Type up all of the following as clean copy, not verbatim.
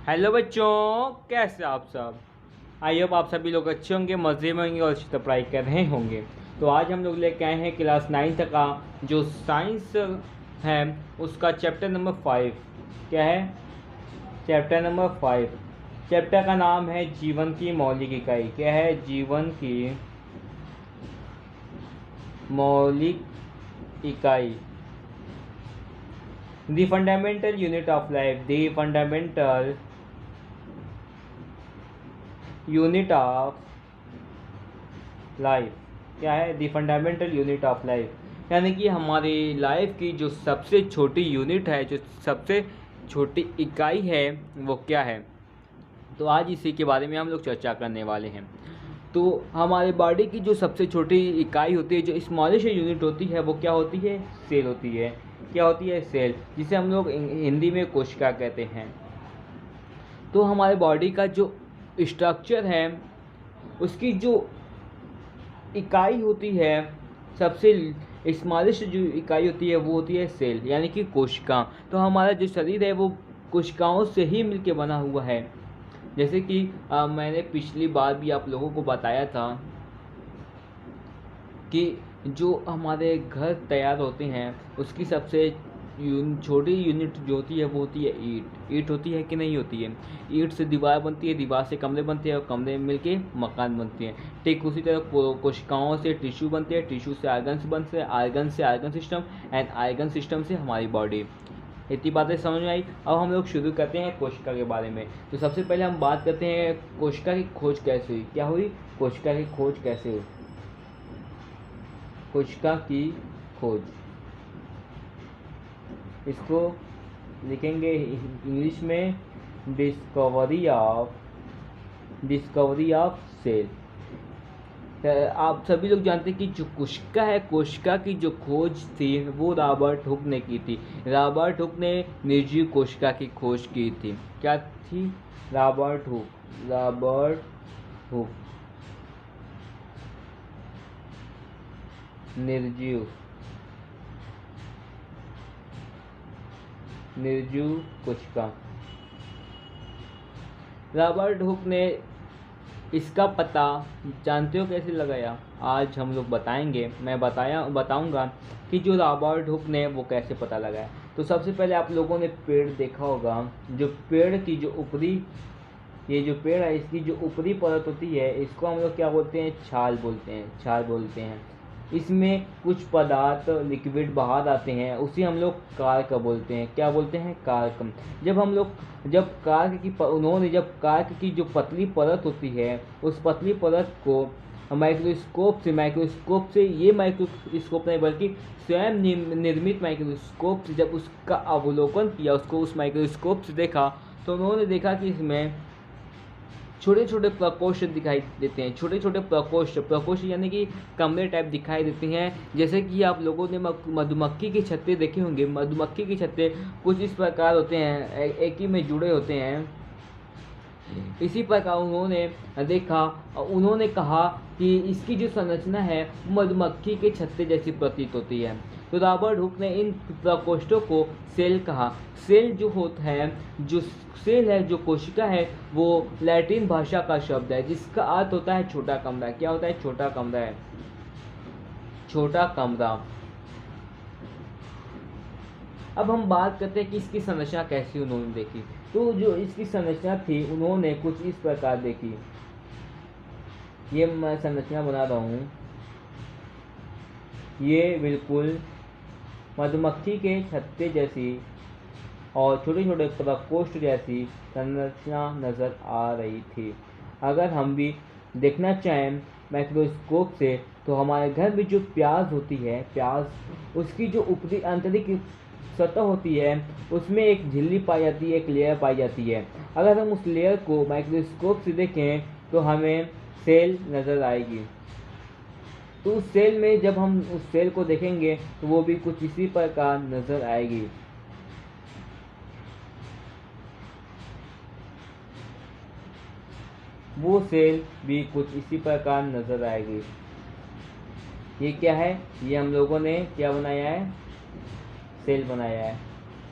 Hello बच्चों, कैसे आप सब। आई होप आप सभी लोग अच्छे होंगे, मज़े में होंगे और अच्छी तरह पढ़ाई कर रहे होंगे। तो आज हम लोग लेके आए हैं क्लास 9 का जो साइंस है उसका चैप्टर नंबर 5। क्या है? Chapter number 5। चैप्टर का नाम है जीवन की मौलिक इकाई। क्या है? जीवन की मौलिक इकाई। The fundamental unit of life. The fundamental unit of life. क्या है? The fundamental unit of life, यानी कि हमारी लाइफ की जो सबसे छोटी यूनिट है, जो सबसे छोटी इकाई है, वो क्या है। तो आज इसी के बारे में हम लोग चर्चा करने वाले हैं। तो हमारे बॉडी की जो सबसे छोटी इकाई होती है, जो स्मॉलेस्ट यूनिट होती है, वो क्या होती है? सेल होती है। क्या होती है? सेल, जिसे हम लोग हिंदी में कोशिका कहते हैं। तो हमारे बॉडी का जो स्ट्रक्चर है, उसकी जो इकाई होती है, सबसे स्मॉलेस्ट जो इकाई होती है वो होती है सेल, यानी कि कोशिका। तो हमारा जो शरीर है वो कोशिकाओं से ही मिलके बना हुआ है। जैसे कि मैंने पिछली बार भी आप लोगों को बताया था कि जो हमारे घर तैयार होते हैं उसकी सबसे छोटी यूनिट जो होती है वो होती है ईंट। ईंट होती है कि नहीं होती है? ईंट से दीवार बनती है, दीवार से कमरे बनते हैं और कमरे मिलके मकान बनते हैं। ठीक उसी तरह कोशिकाओं से टिश्यू बनते हैं, टिश्यू से आर्गन्स बनते हैं, आर्गन से argon system, and argon system से हमारी बॉडी। इतनी बातें समझ में आई। अब हम लोग शुरू करते हैं कोशिका के बारे में। तो सबसे पहले हम बात करते हैं कोशिका की खोज कैसे हुई। क्या हुई? कोशिका की खोज कैसे हुई? कोशिका की खोज, इसको लिखेंगे इंग्लिश में डिस्कवरी ऑफ सेल। आप सभी लोग जानते हैं कि जो कोशिका है, कोशिका की जो खोज थी वो रॉबर्ट हुक ने की थी। रॉबर्ट हुक ने निर्जीव कोशिका की खोज की थी। क्या थी? रॉबर्ट हुक निर्जीव कोशिका। रॉबर्ट हुक ने इसका पता जानते हो कैसे लगाया? आज हम लोग बताएंगे। मैं बताऊंगा कि जो रॉबर्ट हुक ने वो कैसे पता लगाया। तो सबसे पहले आप लोगों ने पेड़ देखा होगा। जो पेड़ की जो ऊपरी, ये जो पेड़ है इसकी जो ऊपरी परत होती है, इसको हम लोग क्या बोलते हैं? छाल बोलते हैं। इसमें कुछ पदार्थ लिक्विड बाहर आते हैं, उसे हम लोग कार्क बोलते हैं। क्या बोलते हैं? कार्क। जब कार्क की जो पतली परत होती है, उस पतली परत को माइक्रोस्कोप से ये माइक्रोस्कोप नहीं बल्कि स्वयं निर्मित माइक्रोस्कोप से जब उसका अवलोकन किया, उसको उस माइक्रोस्कोप से देखा, तो उन्होंने देखा कि इसमें छोटे छोटे प्रकोष्ठ दिखाई देते हैं। छोटे छोटे प्रकोष्ठ यानी कि कमरे टाइप दिखाई देते हैं। जैसे कि आप लोगों ने मधुमक्खी के छत्ते देखे होंगे। मधुमक्खी के छत्ते कुछ इस प्रकार होते हैं, एक ही में जुड़े होते हैं। इसी प्रकार उन्होंने कहा कि इसकी जो संरचना है मधुमक्खी के छत्ते जैसी प्रतीत होती है। तो रॉबर्ट हुक ने इन प्रकोष्ठों को सेल कहा। सेल जो होता है, जो सेल है, जो कोशिका है, वो लैटिन भाषा का शब्द है जिसका अर्थ होता है छोटा कमरा। क्या होता है? छोटा कमरा है, छोटा कमरा। अब हम बात करते हैं कि इसकी संरचना कैसी उन्होंने देखी। तो जो इसकी संरचना थी उन्होंने कुछ इस प्रकार देखी। ये मैं संरचना बना रहा हूँ। ये बिल्कुल मधुमक्खी के छत्ते जैसी और छोटे छोटे प्रकोष्ठ जैसी संरचना नजर आ रही थी। अगर हम भी देखना चाहें माइक्रोस्कोप से, तो हमारे घर में जो प्याज होती है, उसकी जो ऊपरी आंतरिक सतह होती है, उसमें एक झिल्ली पाई जाती है, एक लेयर पाई जाती है। अगर हम उस लेयर को माइक्रोस्कोप से देखें तो हमें सेल नज़र आएगी। तो उस सेल में जब हम उस सेल को देखेंगे तो वो भी कुछ इसी प्रकार नज़र आएगी। वो सेल भी कुछ इसी प्रकार नज़र आएगी। ये क्या है? ये हम लोगों ने क्या बनाया है? सेल बनाया है।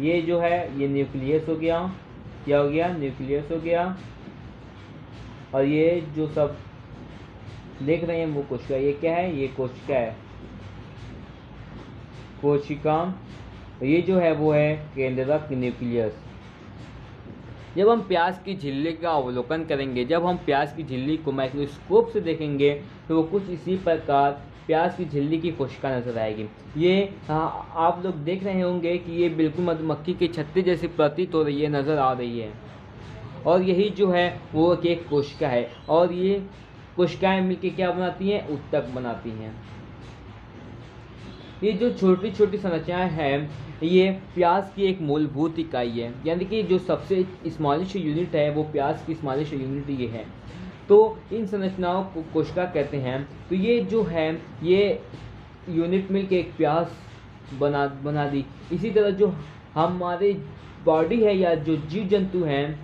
ये जो है ये न्यूक्लियस हो गया, क्या हो गया, न्यूक्लियस हो गया। और ये जो सब देख रहे हैं वो कोशिका, ये क्या है, ये कोशिका है, कोशिका। ये जो है वो है केंद्रक न्यूक्लियस। जब हम प्याज की झिल्ली का अवलोकन करेंगे, जब हम प्याज की झिल्ली को माइक्रोस्कोप से देखेंगे तो वो कुछ इसी प्रकार प्याज की झिल्ली की कोशिका नजर आएगी। ये आप लोग देख रहे होंगे कि ये बिल्कुल मधुमक्खी के छत्ते जैसी प्रतीत हो रही है, नज़र आ रही है। और यही जो है वो एक कोशिका है, और ये कोशिकाएं मिलकर क्या बनाती हैं, ऊतक बनाती हैं। ये जो छोटी छोटी संरचनाएं हैं, ये प्याज की एक मूलभूत इकाई है, यानी कि जो सबसे स्मॉलेस्ट यूनिट है वो प्याज की स्मॉलेस्ट यूनिट ये है। तो इन संरचनाओं को कोशिका कहते हैं। तो ये जो है ये यूनिट मिलकर एक प्याज बना दी। इसी तरह जो हमारे बॉडी है या जो जीव जंतु हैं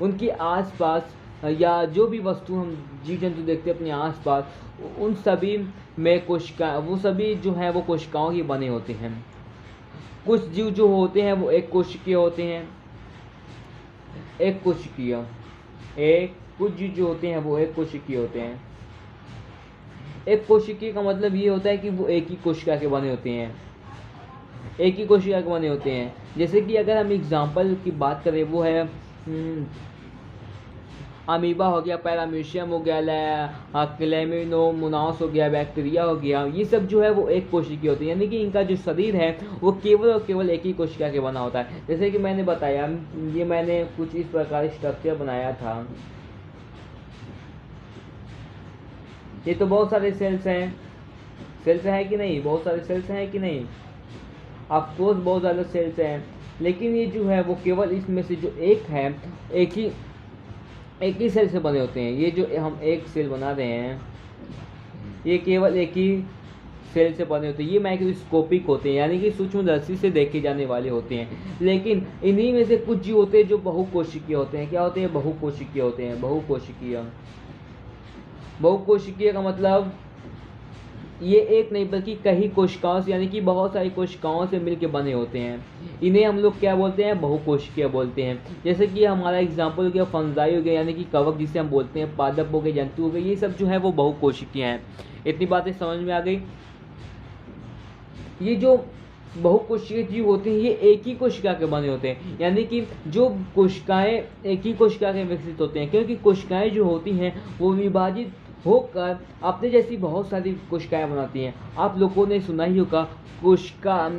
उनके आसपास या जो भी वस्तु हम जीव जंतु देखते हैं अपने आसपास, उन सभी में कोशिका, वो सभी जो है वो कोशिकाओं के बने होते हैं। कुछ जीव जो होते हैं वो एक कोशिकीय होते हैं, कुछ जीव जो होते हैं वो एक कोशिकीय होते हैं। एक कोशिकीय का मतलब ये होता है कि वो एक ही कोशिका के बने होते हैं, एक ही कोशिका के बने होते हैं। जैसे कि अगर हम एग्जाम्पल की बात करें, वो है अमीबा हो गया, पैरामीशियम हो गया, क्लेमिनोमोनास हो गया, बैक्टीरिया हो गया। ये सब जो है वो एक कोशिकीय होते हैं, यानी कि इनका जो शरीर है वो केवल और केवल एक ही कोशिका के बना होता है। जैसे कि मैंने बताया, ये मैंने कुछ इस प्रकार स्ट्रक्चर बनाया था। ये तो बहुत सारे सेल्स हैं, सेल्स हैं कि नहीं, बहुत सारे सेल्स हैं कि नहीं, ऑफकोर्स बहुत ज़्यादा सेल्स हैं। लेकिन ये जो है वो केवल इसमें से जो एक है, एक ही सेल से बने होते हैं। ये जो हम एक सेल बना रहे हैं ये केवल एक ही सेल से बने होते हैं। ये माइक्रोस्कोपिक होते हैं, यानी कि सूक्ष्मदर्शी से देखे जाने वाले होते हैं। लेकिन इन्हीं में से कुछ जीव होते हैं जो बहुकोशिकीय होते हैं। क्या होते हैं, बहुकोशिकीय होते हैं। बहुकोशिकीय का मतलब ये एक नहीं बल्कि कई कोशिकाओं से, यानी कि बहुत सारी कोशिकाओं से मिलकर बने होते हैं। इन्हें हम लोग क्या बोलते हैं, बहुकोशिकीय बोलते हैं। जैसे कि हमारा एग्जाम्पल हो गया फंजाई हो गया, यानी कि कवक जिसे हम बोलते हैं, पादप हो गए, जंतु हो गए, ये सब जो है वो बहुकोशिकीय हैं। इतनी बातें समझ में आ गई। ये जो बहुकोशिकीय जीव होते हैं ये एक ही कोशिका के बने होते हैं, यानी कि जो कोशिकाएं एक ही कोशिका के विकसित होते हैं, क्योंकि कोशिकाएं जो होती हैं वो विभाजित होकर अपने जैसी बहुत सारी कोशिकाएं बनाती हैं। आप लोगों ने सुना ही होगा कोशिका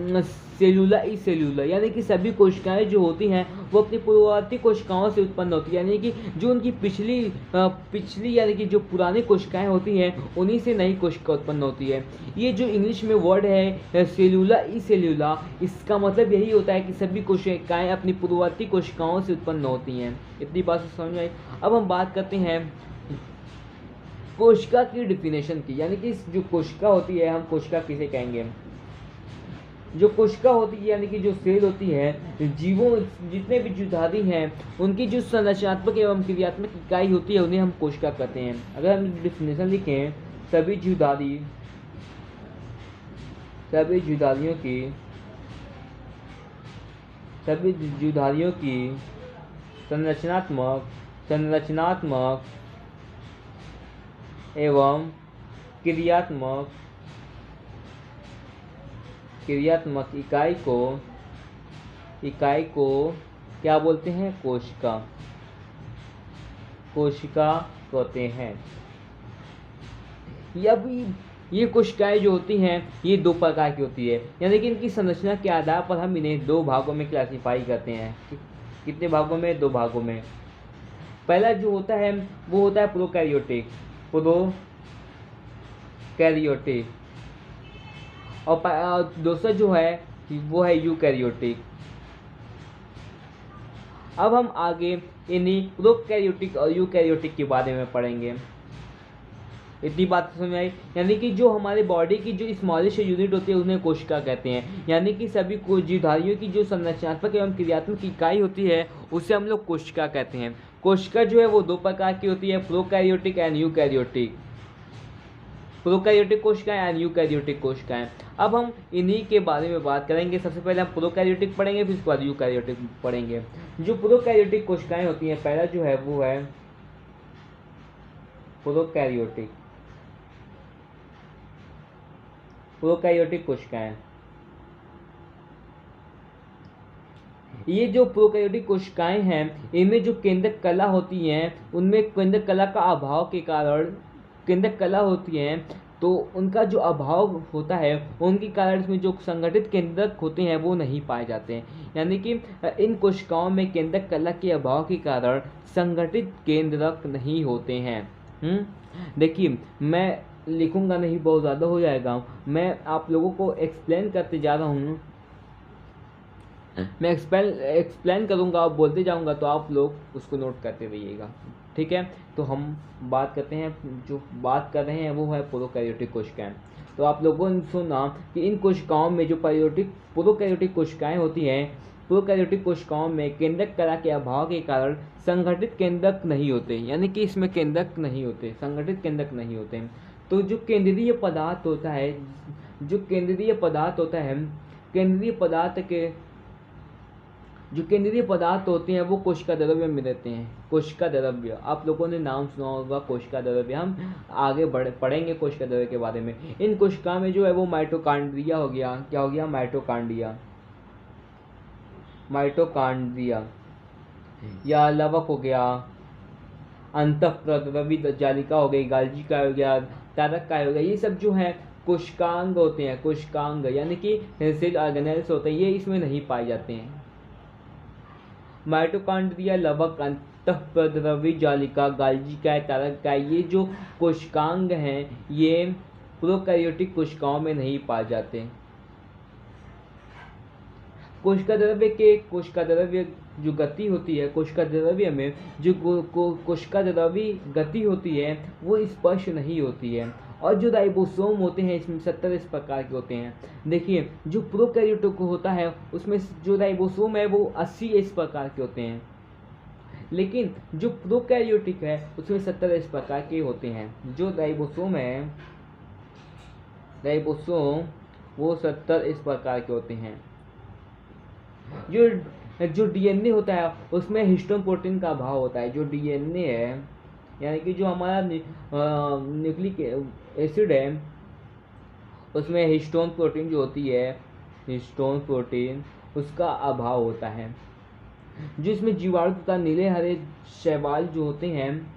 सेलुला ई सेलुला, यानी कि सभी कोशिकाएं जो होती हैं वो अपनी पूर्ववर्ती कोशिकाओं से उत्पन्न होती है, यानी कि जो उनकी पिछली यानी कि जो पुरानी कोशिकाएं होती हैं उन्हीं से नई कोशिका उत्पन्न होती है। ये जो इंग्लिश में वर्ड है सेलुला ई सेलुला, इसका मतलब यही होता है कि सभी कोशिकाएं अपनी पूर्ववर्ती कोशिकाओं से उत्पन्न होती हैं। इतनी बात समझ में आई। अब हम बात करते हैं कोशिका की डिफिनेशन की, यानी कि जो कोशिका होती है, हम कोशिका किसे कहेंगे, जो कोशिका होती है यानी कि जो सेल होती है, जीवों जितने भी जीवधारी हैं उनकी जो संरचनात्मक एवं क्रियात्मक इकाई होती है उन्हें हम कोशिका कहते हैं। अगर हम डिफिनेशन लिखें, सभी जीवधारियों की संरचनात्मक एवं क्रियात्मक इकाई को क्या बोलते हैं, कोशिका कहते हैं। ये कोशिकाएं जो होती हैं ये दो प्रकार की होती है, यानी कि इनकी संरचना के आधार पर हम इन्हें दो भागों में क्लासिफाई करते हैं। कितने भागों में, दो भागों में। पहला जो होता है वो होता है प्रोकैरियोटिक, और दूसरा जो है वो है यूकैरियोटिक। अब हम आगे इन्हीं प्रोकैरियोटिक और यूकैरियोटिक के बारे में पढ़ेंगे। इतनी बात समझ में आई। यानी कि जो हमारे बॉडी की जो स्मॉलेस्ट यूनिट होती है उन्हें कोशिका कहते हैं, यानी कि सभी जीवधारियों की जो संरचनात्मक एवं क्रियात्मक इकाई होती है उसे हम लोग कोशिका कहते हैं। कोशिका जो है वो दो प्रकार की होती है, प्रोकैरियोटिक एंड यूकैरियोटिक। प्रोकैरियोटिक कोशिकाएं एंड यूकैरियोटिक कोशिकाएं। अब हम इन्हीं के बारे में बात करेंगे। सबसे पहले हम प्रोकैरियोटिक पढ़ेंगे, फिर उसके बाद यूकैरियोटिक पढ़ेंगे। जो प्रोकैरियोटिक कोशिकाएं होती हैं, पहला जो है वो है प्रोकैरियोटिक कोशिकाएं। ये जो प्रोकैरियोटिक कोशिकाएं हैं, इनमें जो केंद्रक कला होती हैं, उनमें केंद्रक कला का अभाव के कारण, केंद्रक कला होती हैं तो उनका जो अभाव होता है, उनके कारण इसमें जो संगठित केंद्रक होते हैं वो नहीं पाए जाते हैं। यानी कि इन कोशिकाओं में केंद्रक कला के अभाव के कारण संगठित केंद्रक नहीं होते हैं। देखिए, मैं लिखूंगा नहीं, बहुत ज़्यादा हो जाएगा। मैं आप लोगों को एक्सप्लेन करते जा रहा हूँ, मैं एक्सप्लेन करूँगा, आप बोलते जाऊँगा तो आप लोग उसको नोट करते रहिएगा, ठीक है। तो हम बात करते हैं, जो बात कर रहे हैं वो है प्रोकैरियोटिक कोशिकाएं। तो आप लोगों ने सुना कि इन कोशिकाओं में जो प्रोकैरियोटिक कोशिकाएं होती हैं, प्रोकैरियोटिक कोशिकाओं में केंद्रक कला के अभाव के कारण संगठित केंद्रक नहीं होते, यानी कि इसमें केंद्रक नहीं होते, संगठित केंद्रक नहीं होते। तो जो केंद्रीय पदार्थ होता है, जो केंद्रीय पदार्थ होते हैं वो कोशिका द्रव्य में रहते हैं। कोशिका द्रव्य, आप लोगों ने नाम सुना होगा कोशिका द्रव्य, हम आगे पढ़ेंगे कोशिका द्रव्य के बारे में। इन कोशिका में जो है वो माइटोकॉन्ड्रिया हो गया, क्या हो गया, माइटोकॉन्ड्रिया या लवक हो गया, अंतःप्रद्रवी जालिका हो गई, गाल्जी का हो गया, तारक का हो गया, ये सब जो है कोशिकांग होते हैं। कोशिकांग यानी कि सेल ऑर्गेनेल्स होते हैं, ये इसमें नहीं पाए जाते हैं। माइटोकॉन्ड्रिया, लवक, अंतःप्रद्रवी जालिका, गाल्जी का, तारक का, ये जो कोशिकांग हैं ये प्रोकैरियोटिक कोशिकाओं में नहीं पाए जाते। कोशिका द्रव्य जो गति होती है, कोशिका द्रव्य में जो कोशिका द्रव्य गति होती है वो स्पष्ट नहीं होती है। और जो राइबोसोम होते हैं इसमें 70 इस प्रकार के होते हैं। देखिए, जो प्रोकैरियोटिक होता है उसमें जो राइबोसोम है वो 80 इस प्रकार के होते हैं, लेकिन जो प्रोकैरियोटिक है उसमें 70 इस प्रकार के होते हैं। जो राइबोसोम वो 70 इस प्रकार के होते हैं। जो डीएनए होता है उसमें हिस्टोन प्रोटीन का अभाव होता है। जो डीएनए है, यानी कि जो हमारा न्यूक्लिक एसिड है, उसमें हिस्टोन प्रोटीन जो होती है, हिस्टोन प्रोटीन, उसका अभाव होता है। जो इसमें जीवाणु तथा नीले हरे शैवाल जो होते हैं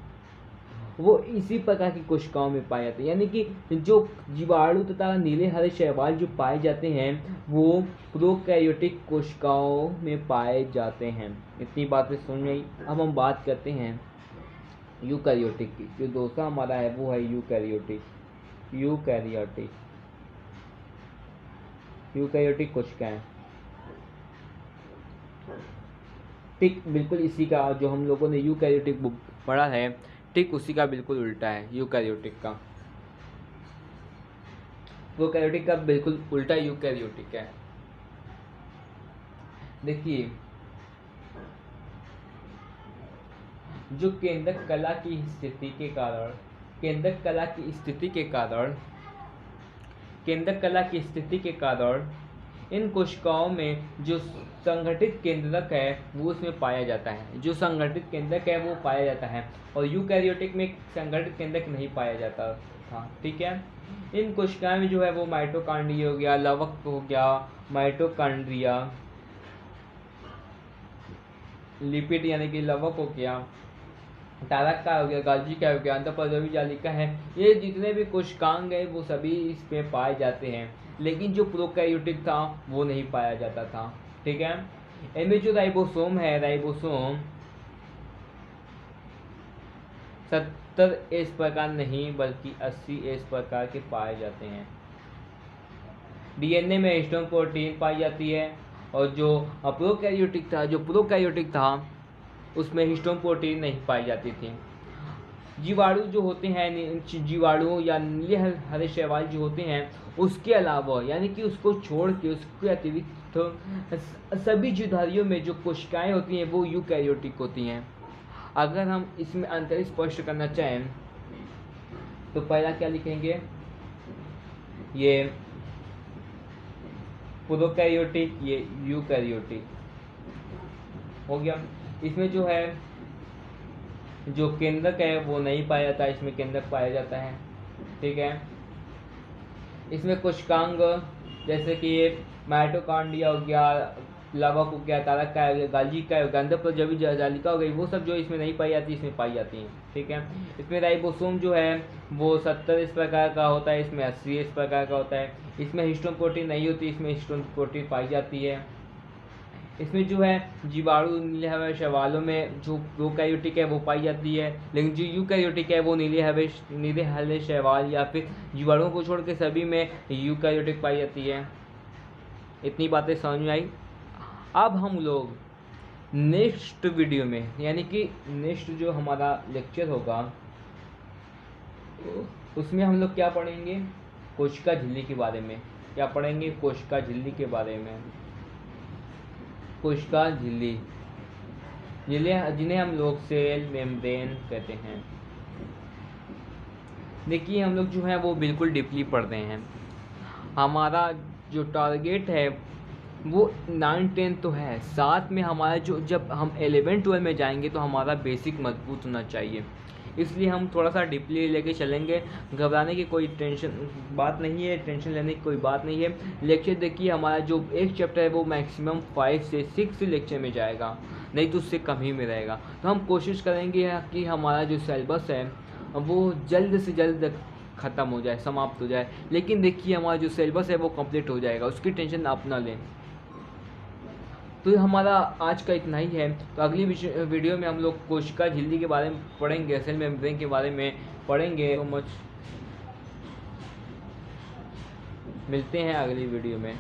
वो इसी प्रकार की कोशिकाओं में पाए जाते हैं। यानी कि जो जीवाणु तथा नीले हरे शैवाल जो पाए जाते हैं वो प्रोकैरियोटिक कोशिकाओं में पाए जाते हैं। इतनी बातें सुन गई। अब हम बात करते हैं यूकैरियोटिक की। जो दूसरा हमारा है वो है यूकैरियोटिक कोशिकाएं। ठीक बिल्कुल इसी का, जो हम लोगों ने यूकैरियोटिक पढ़ा है, ठीक उसी का बिल्कुल उल्टा है यूकैरियोटिक का। प्रोकैरियोटिक का बिल्कुल उल्टा यूकैरियोटिक है। देखिए, जो केंद्रक कला की स्थिति के कारण इन कोशिकाओं में जो संगठित केंद्रक है वो उसमें पाया जाता है। जो संगठित केंद्रक है वो पाया जाता है, और यूकैरियोटिक में संगठित केंद्रक नहीं पाया जाता था, ठीक है। इन कोशिकाओं में जो है वो माइटोकॉन्ड्रिया हो गया, लवक हो गया, माइटोकॉन्ड्रिया, लिपिड यानी कि लवक हो गया, तारक का हो गया, गाल्जी का हो गया, अंतःप्रद्रवी जालिका है, ये जितने भी कोशिकांग है वो सभी इसमें पाए जाते हैं। लेकिन जो प्रोकैरियोटिक था वो नहीं पाया जाता था, ठीक है। इनमें जो राइबोसोम है, राइबोसोम 70 इस प्रकार नहीं बल्कि 80 इस प्रकार के पाए जाते हैं। डीएनए में हिस्टोन प्रोटीन पाई जाती है, और जो प्रोकैरियोटिक था उसमें हिस्टोन प्रोटीन नहीं पाई जाती थी। जीवाणु जो होते हैं, जीवाणु या नीले हरे शैवाल जो होते हैं, उसके अलावा यानी कि उसको छोड़ के, उसके अतिरिक्त सभी जीवधारियों में जो कोशिकाएं होती हैं वो यूकैरियोटिक होती हैं। अगर हम इसमें अंतर स्पष्ट करना चाहें तो पहला क्या लिखेंगे, ये प्रोकैरियोटिक, ये यूकैरियोटिक हो गया। इसमें जो है जो केंद्रक है वो नहीं पाया जाता, इसमें केंद्रक पाया जाता है। ठीक है, इसमें कोशिकांग जैसे कि माइटोकॉन्ड्रिया हो गया, प्लवक हो गया, तारक का हो गया, गाल्गी का हो गया, अंडप्रजवी जालिका हो गई, वो सब जो इसमें नहीं पाई जाती इसमें पाई जाती हैं। ठीक है, इसमें राइबोसोम जो है वो 70 इस प्रकार का होता है, इसमें 80 इस प्रकार का होता है। इसमें हिस्टोन प्रोटीन नहीं होती, इसमें हिस्टोन प्रोटीन पाई जाती है। इसमें जो है जीवाणु नीले हरे शैवालों में जो प्रोकैरियोटिक है वो पाई जाती है, लेकिन जो यूकैरियोटिक है वो नीले हरे शैवाल या फिर जीवाणुओं को छोड़ के सभी में यूकैरियोटिक पाई जाती है। इतनी बातें समझ में आई। अब हम लोग नेक्स्ट वीडियो में, यानी कि नेक्स्ट जो हमारा लेक्चर होगा उसमें हम लोग क्या पढ़ेंगे, कोशिका झिल्ली के बारे में। क्या पढ़ेंगे, कोशिका झिल्ली के बारे में। कोशिका झिल्ली जिन्हें हम लोग सेल मेम्ब्रेन कहते हैं। देखिए हम लोग जो है वो बिल्कुल डीपली पढ़ रहे हैं। हमारा जो टारगेट है वो 9-10 तो है, साथ में हमारा जो जब हम 11-12 में जाएंगे तो हमारा बेसिक मजबूत होना चाहिए, इसलिए हम थोड़ा सा डीपली लेके चलेंगे। घबराने की कोई बात नहीं है, टेंशन लेने की कोई बात नहीं है। लेक्चर देखिए हमारा जो एक चैप्टर है वो मैक्सिमम 5 से 6 लेक्चर में जाएगा, नहीं तो उससे कम ही में रहेगा। तो हम कोशिश करेंगे कि हमारा जो सिलेबस है वो जल्द से जल्द ख़त्म हो जाए, समाप्त हो जाए। लेकिन देखिए हमारा जो सिलेबस है वो कंप्लीट हो जाएगा, उसकी टेंशन आप ना लें। तो हमारा आज का इतना ही है। तो अगली वीडियो में हम लोग कोशिका झिल्ली के बारे में पढ़ेंगे, सेल मेम्ब्रेन के बारे में पढ़ेंगे। तो मिलते हैं अगली वीडियो में।